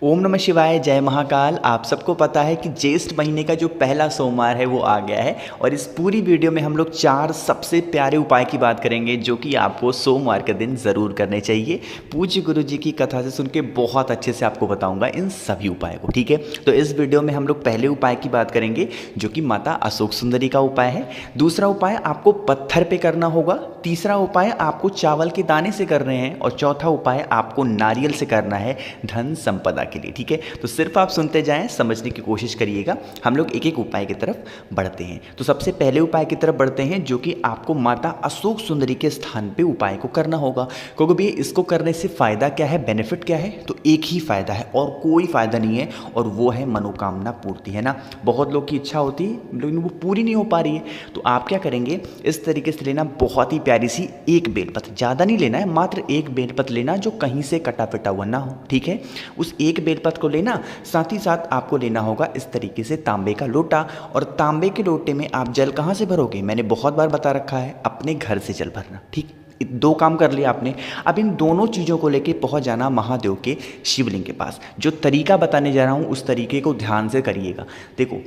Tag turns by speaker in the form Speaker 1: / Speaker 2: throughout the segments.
Speaker 1: ओम नमः शिवाय, जय महाकाल। आप सबको पता है कि ज्येष्ठ महीने का जो पहला सोमवार है वो आ गया है और इस पूरी वीडियो में हम लोग 4 सबसे प्यारे उपाय की बात करेंगे जो कि आपको सोमवार के दिन ज़रूर करने चाहिए। पूज्य गुरु जी की कथा से सुन के बहुत अच्छे से आपको बताऊंगा इन सभी उपायों को, ठीक है। तो इस वीडियो में हम लोग पहले उपाय की बात करेंगे जो कि माता अशोक सुंदरी का उपाय है। दूसरा उपाय आपको पत्थर पे करना होगा। तीसरा उपाय आपको चावल के दाने से कर रहे हैं और चौथा उपाय आपको नारियल से करना है धन संपदा के लिए, ठीक है। तो सिर्फ आप सुनते जाएं, समझने की कोशिश करिएगा। हम लोग एक एक उपाय की तरफ बढ़ते हैं। तो सबसे पहले उपाय की तरफ बढ़ते हैं जो कि आपको माता अशोक सुंदरी के स्थान पे उपाय को करना होगा। क्योंकि भैया इसको करने से फ़ायदा क्या है, बेनिफिट क्या है? तो एक ही फ़ायदा है और कोई फ़ायदा नहीं है, और वो है मनोकामना पूर्ति, है ना। बहुत लोग की इच्छा होती है लेकिन वो पूरी नहीं हो पा रही है। तो आप क्या करेंगे, इस तरीके से लेना बहुत ही प्यारी सी एक बेलपत्र, ज़्यादा नहीं लेना है, मात्र एक बेलपत्र लेना जो कहीं से कटा पिटा हुआ ना हो, ठीक है। उस एक बेलपत्र को लेना, साथ ही साथ आपको लेना होगा इस तरीके से तांबे का लोटा। और तांबे के लोटे में आप जल कहाँ से भरोगे, मैंने बहुत बार बता रखा है, अपने घर से जल भरना, ठीक। दो काम कर लिया आपने। अब इन दोनों चीज़ों को लेके पहुंच जाना महादेव के शिवलिंग के पास। जो तरीका बताने जा रहा हूँ उस तरीके को ध्यान से करिएगा। देखो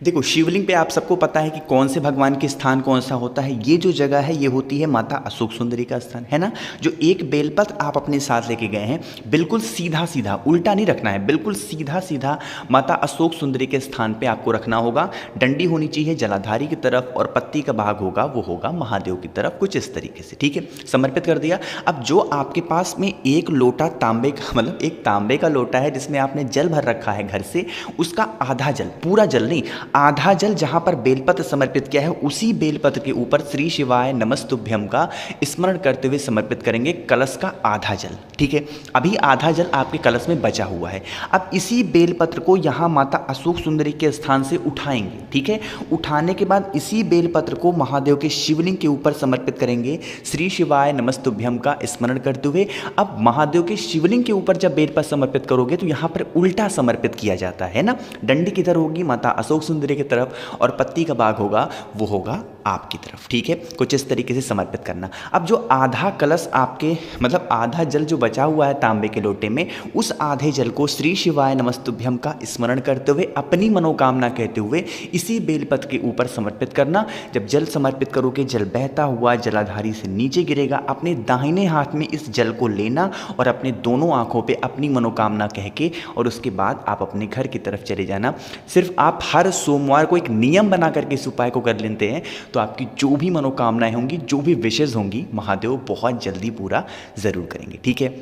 Speaker 1: देखो शिवलिंग पे आप सबको पता है कि कौन से भगवान के स्थान कौन सा होता है। ये जो जगह है ये होती है माता अशोक सुंदरी का स्थान, है ना। जो एक बेलपत्र आप अपने साथ लेके गए हैं, बिल्कुल सीधा सीधा, उल्टा नहीं रखना है, बिल्कुल सीधा सीधा माता अशोक सुंदरी के स्थान पे आपको रखना होगा। डंडी होनी चाहिए जलाधारी की तरफ और पत्ती का भाग होगा वो होगा महादेव की तरफ, कुछ इस तरीके से, ठीक है। समर्पित कर दिया। अब जो आपके पास में एक लोटा तांबे का, मतलब एक तांबे का लोटा है जिसमें आपने जल भर रखा है घर से, उसका आधा जल, पूरा जल नहीं, आधा जल जहां पर बेलपत्र समर्पित किया है उसी बेलपत्र के ऊपर श्री शिवाय नमस्तुभ्यम का स्मरण करते हुए समर्पित करेंगे कलश का आधा जल, ठीक है। अभी आधा जल आपके कलश में बचा हुआ है। अब इसी बेलपत्र को यहां माता अशोक सुंदरी के स्थान से उठाएंगे, ठीक है। उठाने के बाद इसी बेलपत्र को महादेव के शिवलिंग के ऊपर समर्पित करेंगे श्री शिवाय नमस्तुभ्यम का स्मरण करते हुए। अब महादेव के शिवलिंग के ऊपर जब बेलपत्र समर्पित करोगे तो यहां पर उल्टा समर्पित किया जाता है ना। डंडी किधर होगी, माता अशोक सुंदरी की तरफ, और पत्ती का भाग होगा वो होगा आपकी तरफ, ठीक है। कुछ इस तरीके से समर्पित करना। अब जो आधा कलश आपके, मतलब आधा जल जो बचा हुआ है तांबे के लोटे में, उस आधे जल को श्री शिवाय नमस्तुभ्यम का स्मरण करते हुए अपनी मनोकामना कहते हुए इसी बेलपत्र के ऊपर समर्पित करना। जब जल समर्पित करोगे, जल बहता हुआ जलाधारी से नीचे गिरेगा। अपने दाहिने हाथ में इस जल को लेना और अपने दोनों आंखों पे अपनी मनोकामना कह के, और उसके बाद आप अपने घर की तरफ चले जाना। सिर्फ आप हर सोमवार को एक नियम बना करके इस उपाय को कर लेते हैं तो आपकी जो भी मनोकामनाएं होंगी, जो भी विशेष होंगी, महादेव बहुत जल्दी पूरा ज़रूर करेंगे, ठीक है।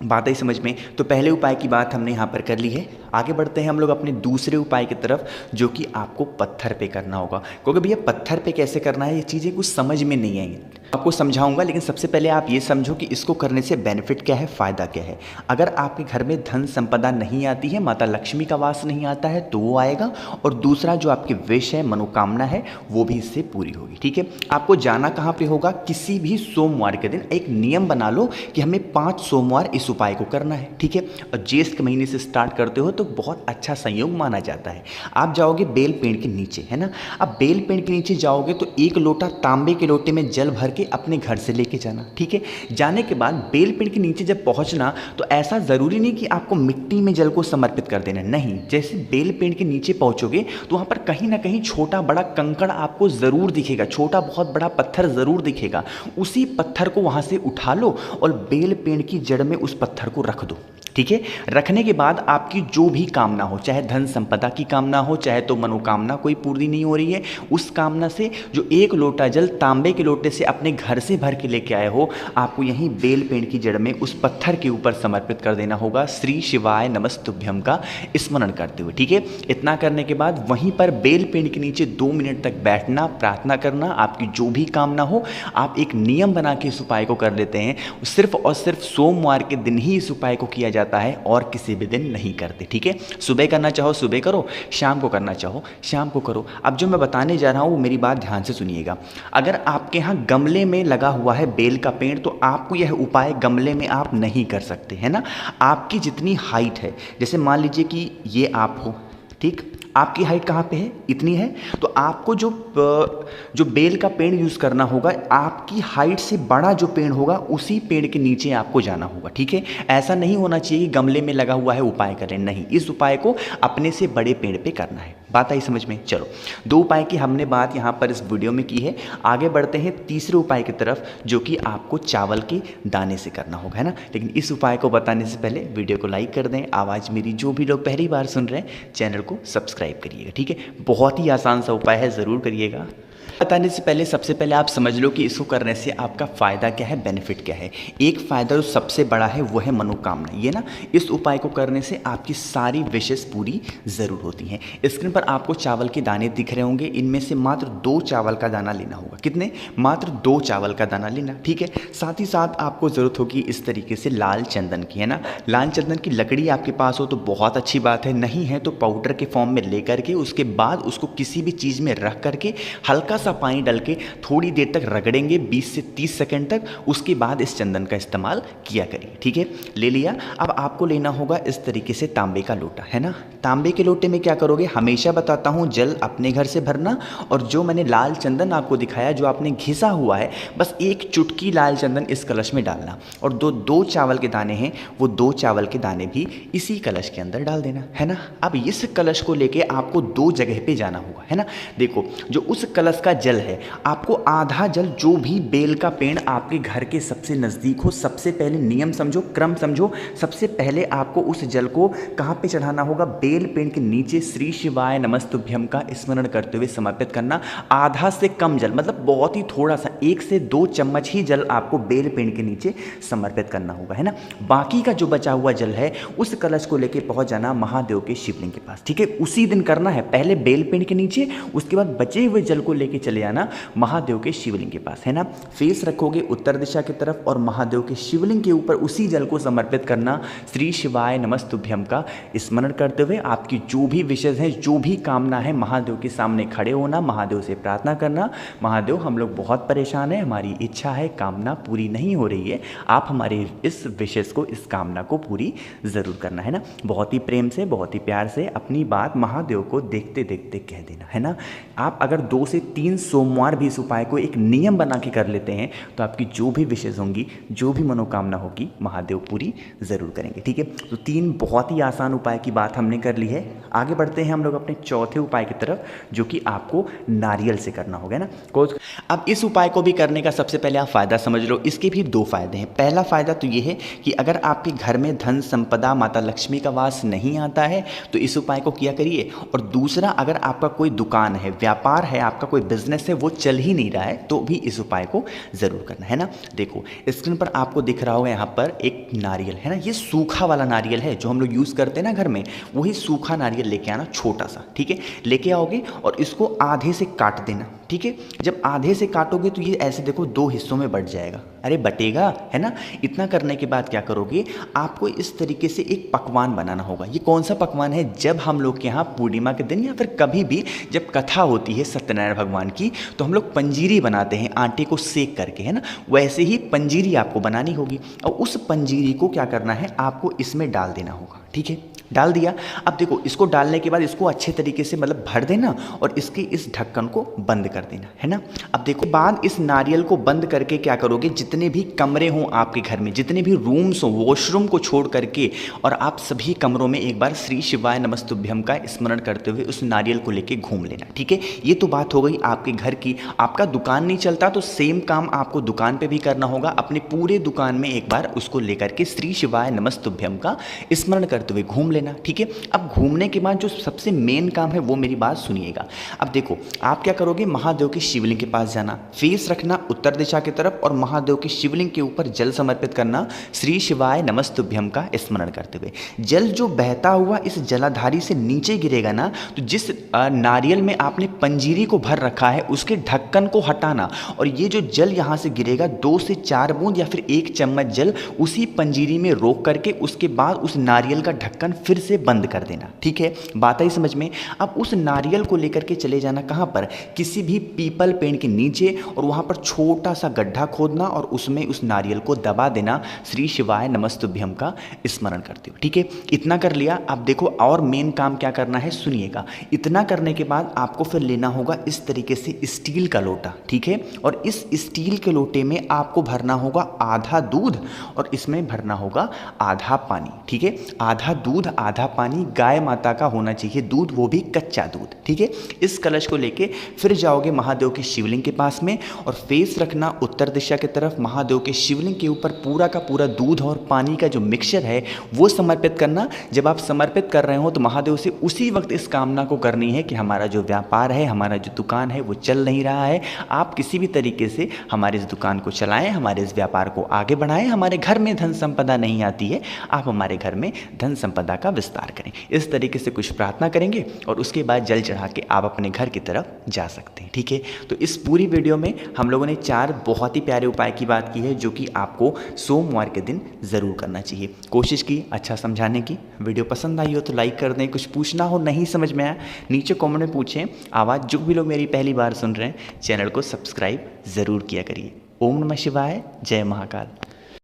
Speaker 1: बात आई समझ में। तो पहले उपाय की बात हमने यहाँ पर कर ली है। आगे बढ़ते हैं हम लोग अपने दूसरे उपाय की तरफ जो कि आपको पत्थर पे करना होगा। क्योंकि भैया पत्थर पे कैसे करना है ये चीज़ें कुछ समझ में नहीं आएंगी, आपको समझाऊंगा। लेकिन सबसे पहले आप ये समझो कि इसको करने से बेनिफिट क्या है, फ़ायदा क्या है। अगर आपके घर में धन संपदा नहीं आती है, माता लक्ष्मी का वास नहीं आता है, तो वो आएगा। और दूसरा जो आपकी विश है, मनोकामना है, वो भी इससे पूरी होगी, ठीक है। आपको जाना कहाँ पे होगा, किसी भी सोमवार के दिन एक नियम बना लो कि हमें 5 सोमवार इस उपाय को करना है, ठीक है। और ज्येष्ठ के महीने से स्टार्ट करते हो तो बहुत अच्छा संयोग माना जाता है। आप जाओगे बेल पेड़ के नीचे, है ना। अब बेल पेड़ के नीचे जाओगे तो एक लोटा तांबे के लोटे में जल भर के अपने घर से लेके जाना, ठीक है। जाने के बाद बेल पेड़ के नीचे जब पहुंचना तो ऐसा ज़रूरी नहीं कि आपको मिट्टी में जल को समर्पित कर देना, नहीं। जैसे बेल पेड़ के नीचे पहुंचोगे तो वहाँ पर कहीं ना कहीं छोटा बड़ा कंकड़ आपको ज़रूर दिखेगा, छोटा बहुत बड़ा पत्थर ज़रूर दिखेगा। उसी पत्थर को वहाँ से उठा लो और बेल पेड़ की जड़ में उस पत्थर को रख दो, ठीक है। रखने के बाद आपकी जो भी कामना हो, चाहे धन संपदा की कामना हो, चाहे तो मनोकामना कोई पूरी नहीं हो रही है, उस कामना से जो एक लोटा जल तांबे के लोटे से अपने घर से भर के लेके आए हो, आपको यहीं बेल पेड़ की जड़ में उस पत्थर के ऊपर समर्पित कर देना होगा श्री शिवाय नमस्तुभ्यम का स्मरण करते हुए, ठीक है। इतना करने के बाद वहीं पर बेल पेड़ के नीचे 2 मिनट तक बैठना, प्रार्थना करना, आपकी जो भी कामना हो। आप एक नियम बना के इस उपाय को कर लेते हैं। सिर्फ और सिर्फ सोमवार के दिन ही इस उपाय को किया जाता है और किसी भी दिन नहीं करते, ठीक है। सुबह करना चाहो सुबह करो, शाम को करना चाहो शाम को करो। अब जो मैं बताने जा रहा हूँ वो मेरी बात ध्यान से सुनिएगा। अगर आपके यहाँ गमले में लगा हुआ है बेल का पेड़ तो आपको यह उपाय गमले में आप नहीं कर सकते, है ना। आपकी जितनी हाइट है, जैसे मान लीजिए कि ये आप हो, ठीक, आपकी हाइट कहाँ पे है, इतनी है, तो आपको जो बेल का पेड़ यूज़ करना होगा, आपकी हाइट से बड़ा जो पेड़ होगा उसी पेड़ के नीचे आपको जाना होगा, ठीक है। ऐसा नहीं होना चाहिए कि गमले में लगा हुआ है उपाय करें, नहीं, इस उपाय को अपने से बड़े पेड़ पे करना है। बात आई समझ में। चलो, 2 उपाय की हमने बात यहाँ पर इस वीडियो में की है। आगे बढ़ते हैं तीसरे उपाय की तरफ, जो कि आपको चावल के दाने से करना होगा, है ना। लेकिन इस उपाय को बताने से पहले वीडियो को लाइक कर दें। आवाज़ मेरी जो भी लोग पहली बार सुन रहे हैं, चैनल को सब्सक्राइब करिएगा, ठीक है। बहुत ही आसान सा उपाय है, ज़रूर करिएगा। बताने से पहले सबसे पहले आप समझ लो कि इसको करने से आपका फ़ायदा क्या है, बेनिफिट क्या है। एक फ़ायदा जो सबसे बड़ा है वो है मनोकामना। ये ना, इस उपाय को करने से आपकी सारी विशेष पूरी ज़रूर होती हैं। स्क्रीन पर आपको चावल के दाने दिख रहे होंगे, इनमें से मात्र 2 चावल का दाना लेना होगा। कितने? मात्र 2 चावल का दाना लेना, ठीक है। साथ ही साथ आपको ज़रूरत होगी इस तरीके से लाल चंदन की, है ना। लाल चंदन की लकड़ी आपके पास हो तो बहुत अच्छी बात है, नहीं है तो पाउडर के फॉर्म में ले करके उसके बाद उसको किसी भी चीज़ में रख करके हल्का सा पानी डाल के थोड़ी देर तक रगड़ेंगे, 20 से 30 सेकंड तक। उसके बाद इस चंदन का इस्तेमाल किया करिए, ठीक है। ले लिया। अब आपको लेना होगा इस तरीके से तांबे का लोटा, है ना। तांबे के लोटे में क्या करोगे, हमेशा बताता हूँ, जल अपने घर से भरना, और जो मैंने लाल चंदन आपको दिखाया जो आपने घिसा हुआ है, बस 1 चुटकी लाल चंदन इस कलश में डालना, और 2 चावल के दाने हैं, वो 2 चावल के दाने भी इसी कलश के अंदर डाल देना, है ना। अब इस कलश को लेके आपको 2 जगह पे जाना होगा, है ना। देखो, जो उस कलश का जल है, आपको आधा जल जो भी बेल का पेड़ आपके घर के सबसे नज़दीक हो, सबसे पहले नियम समझो, क्रम समझो, सबसे पहले आपको उस जल को कहाँ पे चढ़ाना होगा, बेल पेड़ के नीचे श्री शिवाय नमस्तुभ्यम का स्मरण करते हुए समर्पित करना। आधा से कम जल, मतलब बहुत ही थोड़ा सा, 1 से 2 चम्मच ही जल आपको बेल पेड़ के नीचे समर्पित करना होगा, है ना। बाकी का जो बचा हुआ जल है उस कलश को लेके पहुंच जाना महादेव के शिवलिंग के पास, ठीक है। उसी दिन करना है, पहले बेल पेड़ के नीचे, उसके बाद बचे हुए जल को लेके चले आना महादेव के शिवलिंग के पास, है ना। फेस रखोगे उत्तर दिशा की तरफ और महादेव के शिवलिंग के ऊपर उसी जल को समर्पित करना, श्री शिवाय नमस्तुभ्यम का स्मरण करते हुए आपकी जो भी विशेष है, जो भी कामना है, महादेव के सामने खड़े होना, महादेव से प्रार्थना करना, महादेव हम लोग बहुत परेशान हैं, हमारी इच्छा है, कामना पूरी नहीं हो रही है, आप हमारे इस विशेष को, इस कामना को पूरी ज़रूर करना, है ना। बहुत ही प्रेम से, बहुत ही प्यार से अपनी बात महादेव को देखते देखते कह देना, है ना। आप अगर 2 से 3 सोमवार भी इस उपाय को एक नियम बना के कर लेते हैं तो आपकी जो भी विशेष होंगी, जो भी मनोकामना होगी, महादेव पूरी ज़रूर करेंगे, ठीक है। तो 3 बहुत ही आसान उपाय की बात हमने कर ली है। आगे बढ़ते हैं हम लोग अपने चौथे उपाय की तरफ, जो कि आपको नारियल से करना होगा ना। अब इस उपाय को भी करने का सबसे पहले आप फ़ायदा समझ लो। इसके भी 2 फायदे हैं। पहला फ़ायदा तो ये है कि अगर आपके घर में धन संपदा, माता लक्ष्मी का वास नहीं आता है तो इस उपाय को किया करिए। और दूसरा, अगर आपका कोई दुकान है, व्यापार है, आपका कोई बिजनेस है, वो चल ही नहीं रहा है तो भी इस उपाय को ज़रूर करना, है ना। देखो, स्क्रीन पर आपको दिख रहा होगा यहाँ पर एक नारियल, है ना। ये सूखा वाला नारियल है जो हम लोग यूज़ करते हैं ना घर में, वही सूखा नारियल लेके आना, छोटा सा, ठीक है। लेके आओगे और इसको आधे से काट देना, ठीक है। जब आधे से काटोगे तो ये ऐसे देखो 2 हिस्सों में बट जाएगा, अरे बटेगा, है ना। इतना करने के बाद क्या करोगे, आपको इस तरीके से एक पकवान बनाना होगा। ये कौन सा पकवान है, जब हम लोग के यहाँ पूर्णिमा के दिन या फिर कभी भी जब कथा होती है सत्यनारायण भगवान की, तो हम लोग पंजीरी बनाते हैं आटे को सेक करके, है ना। वैसे ही पंजीरी आपको बनानी होगी और उस पंजीरी को क्या करना है, आपको इसमें डाल देना होगा, ठीक है। डाल दिया। अब देखो, इसको डालने के बाद इसको अच्छे तरीके से मतलब भर देना और इसके इस ढक्कन को बंद कर देना, है ना। अब देखो, बाद इस नारियल को बंद करके क्या करोगे, जितने भी कमरे हों आपके घर में, जितने भी रूम्स हों, वॉशरूम को छोड़ करके, और आप सभी कमरों में एक बार श्री शिवाय नमस्तुभ्यम का स्मरण करते हुए उस नारियल को लेके घूम लेना, ठीक है। ये तो बात हो गई आपके घर की। आपका दुकान नहीं चलता तो सेम काम आपको दुकान पे भी करना होगा। अपने पूरे दुकान में एक बार उसको लेकर के श्री शिवाय नमस्तुभ्यम का स्मरण करते हुए घूम लेना, ठीक है। अब घूमने के बाद जो सबसे मेन काम है वो मेरी बात सुनिएगा। अब देखो, आप क्या करोगे, महादेव के शिवलिंग के पास जाना, फेस रखना उत्तर दिशा की तरफ और महादेव के शिवलिंग के ऊपर जल समर्पित करना, श्री शिवाय नमस्तुभ्यम का स्मरण करते हुए। जल जो बहता हुआ इस जलाधारी से नीचे गिरेगा ना, तो जिस नारियल में आपने पंजीरी को भर रखा है उसके ढक्कन को हटाना, और ये जो जल यहाँ से गिरेगा 2 से 4 बूंद या फिर 1 चम्मच जल उसी पंजीरी में रोक करके उसके बाद उस नारियल का ढक्कन फिर से बंद कर देना, ठीक है। बात आई समझ में। अब उस नारियल को लेकर के चले जाना कहाँ पर, किसी भी भी पीपल पेड़ के नीचे और वहाँ पर छोटा सा गड्ढा खोदना और उसमें उस नारियल को दबा देना, श्री शिवाय नमस्तुभ्यम का स्मरण करते हो। ठीक है, इतना कर लिया। अब देखो और मेन काम क्या करना है, सुनिएगा। इतना करने के बाद आपको फिर लेना होगा इस तरीके से स्टील का लोटा। ठीक है, और इस स्टील के लोटे में आपको भरना होगा आधा दूध और इसमें भरना होगा आधा पानी। ठीक है, आधा दूध आधा पानी, गाय माता का होना चाहिए दूध, वो भी कच्चा दूध। ठीक है, इस कलश को लेके फिर जाओगे महादेव के शिवलिंग के पास में और फेस रखना उत्तर दिशा की तरफ। महादेव के शिवलिंग के ऊपर पूरा का पूरा दूध और पानी का जो मिक्सचर है वो समर्पित करना। जब आप समर्पित कर रहे हो तो महादेव से उसी वक्त इस कामना को करनी है कि हमारा जो व्यापार है, हमारा जो दुकान है वो चल नहीं रहा है, आप किसी भी तरीके से हमारे इस दुकान को चलाएं, हमारे इस व्यापार को आगे बढ़ाएं। हमारे घर में धन संपदा नहीं आती है, आप हमारे घर में धन संपदा का विस्तार करें। इस तरीके से कुछ प्रार्थना करेंगे और उसके बाद जल चढ़ा के आप अपने घर की तरफ जा सकते हैं। ठीक है, तो इस पूरी वीडियो में हम लोगों ने 4 बहुत ही प्यारे उपाय की बात की है जो कि आपको सोमवार के दिन ज़रूर करना चाहिए। कोशिश की अच्छा समझाने की। वीडियो पसंद आई हो तो लाइक कर दें। कुछ पूछना हो, नहीं समझ में आया, नीचे कमेंट में पूछें। आवाज़ जो भी लोग मेरी पहली बार सुन रहे हैं, चैनल को सब्सक्राइब ज़रूर किया करिए। ओम नमः शिवाय, जय महाकाल।